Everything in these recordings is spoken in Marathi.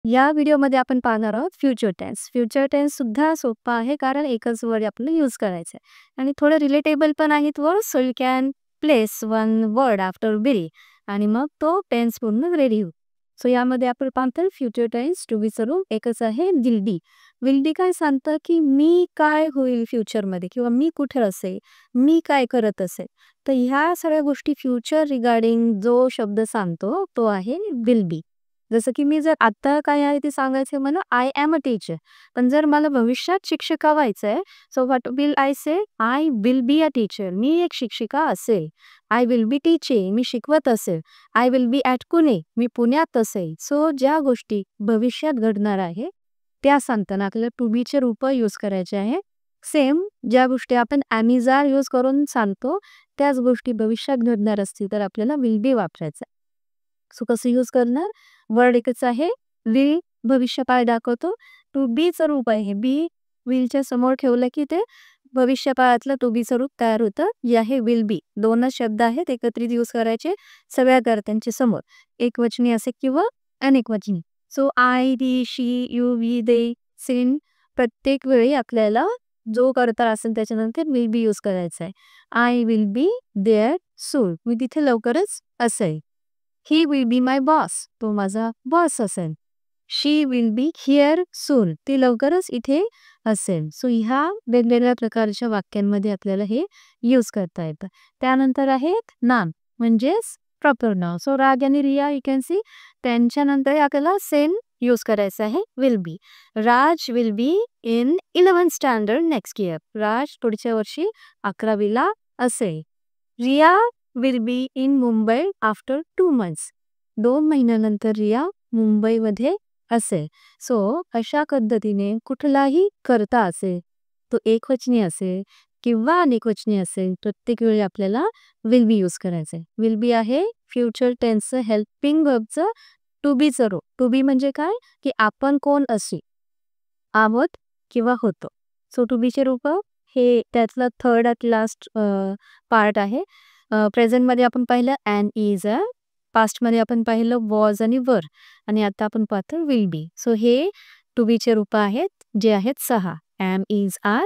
या व्हिडिओमध्ये आपण पाहणार आहोत फ्युचर टेन्स. फ्युचर टेन्स सुद्धा सोपा आहे कारण एकच वर्ड आपल्याला यूज करायचं आहे आणि थोडं रिलेटेबल पण आहेत word. So you can place one word after will आणि मग तो टेन्स पूर्ण रेडी होईल. सो यामध्ये आपण पाहतो फ्युचर टेन्स टू बी चं एकच आहे विल बी. विल बी काय सांगतं की मी काय होईल फ्युचरमध्ये किंवा मी कुठे असेल, मी काय करत असेल. तर ह्या सगळ्या गोष्टी फ्युचर रिगार्डिंग जो शब्द सांगतो तो आहे विल बी. जसं की मी जर आता काय आहे ते सांगायचं मला आय एम अ टीचर. पण जर मला भविष्यात शिक्षिका व्हायचंय, so what will I say? I will be a teacher. मी एक शिक्षिका असेल. I will be teaching. मी शिकवत असेल. I will be at Pune. मी पुण्यात असेल. सो ज्या गोष्टी भविष्यात घडणार आहे त्या सांगताना आपल्याला टू बीचे रूप यूज करायचे आहे. सेम ज्या गोष्टी आपण ॲमिजार यूज करून सांगतो त्याच गोष्टी भविष्यात घडणार असतील तर आपल्याला विल बी वापरायचं. सो कसं यूज करणार? वर्ड एकच आहे. विल भविष्यकाळ दाखवतो. टू बीचं रूप आहे. बी विलच्या समोर ठेवलं की ते भविष्यकाळातलं टू बीचं रूप तयार होतं. जे आहे विल बी. दोनच शब्द आहेत एकत्रित यूज करायचे सगळ्या कर्त्यांच्या समोर. एकवचनी असे किंवा अनेकवचनी. सो आय, ती, शी, यू, वी, दे, सिन प्रत्येक वेळी आपल्याला जो कर्ता असेल त्याच्यानंतर विल बी यूज करायचा आहे. आय विल बी देअर सून. मी तिथे लवकरच असेल. He will be my boss. तो माझा बॉस असेल. शी विल बी हिअर सून. ती लवकरच इथे असेल. सो ह्या वेगवेगळ्या प्रकारच्या वाक्यांमध्ये आपल्याला हे यूज करता येतं. त्यानंतर आहेत नाम म्हणजेच प्रॉपर नाव. सो राज आणि रिया यू कॅन सी त्यांच्यानंतर आपल्याला सेम यूज करायचं आहे will be. Raj will be in 11th standard next year. Raj पुढच्या वर्षी 11वीला असेल. Riya will be in Mumbai after 2 months. 2 महिन्यानंतर रिया मुंबईमध्ये असेल. सो अशा पद्धतीने कुठलाही कर्ता असेल, तो एकवचनी असेल किंवा अनेकवचनी असेल, प्रत्येक वेळी आपल्याला विल बी यूज करायचं आहे. विल बी आहे फ्युचर टेन्सचं हेल्पिंग वर्बचं टू बीचं रूप. टू बी म्हणजे काय? की आपण कोण असू, आहोत किंवा होतो. सो टू बीचे रूप हे त्यातलं थर्ड ॲट लास्ट पार्ट आहे. प्रेझेंटमध्ये आपण पाहिलं ॲन इज अ. पास्टमध्ये आपण पाहिलं वॉज आणि वर आणि आता आपण पाहतो विल बी. सो हे टू बीचे रूप आहेत जे आहेत 6. ॲम, इज, आर,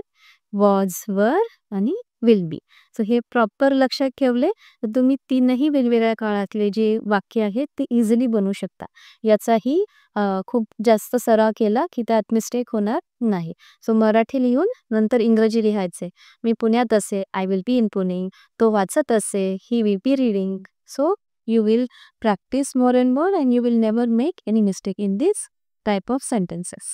वॉज, वर आणि विल बी. सो हे प्रॉपर लक्षात ठेवले तर तुम्ही तीनही वेगवेगळ्या काळातले जे वाक्य आहेत ते इझिली बनवू शकता. याचाही खूप जास्त सराव केला की त्यात मिस्टेक होणार नाही. सो मराठी लिहून नंतर इंग्रजी लिहायचे. मी पुण्यात असे, I will be in Pune. तो वाचत असे, he will be reading. So you will practice more and more and you will never make any mistake in this type of sentences.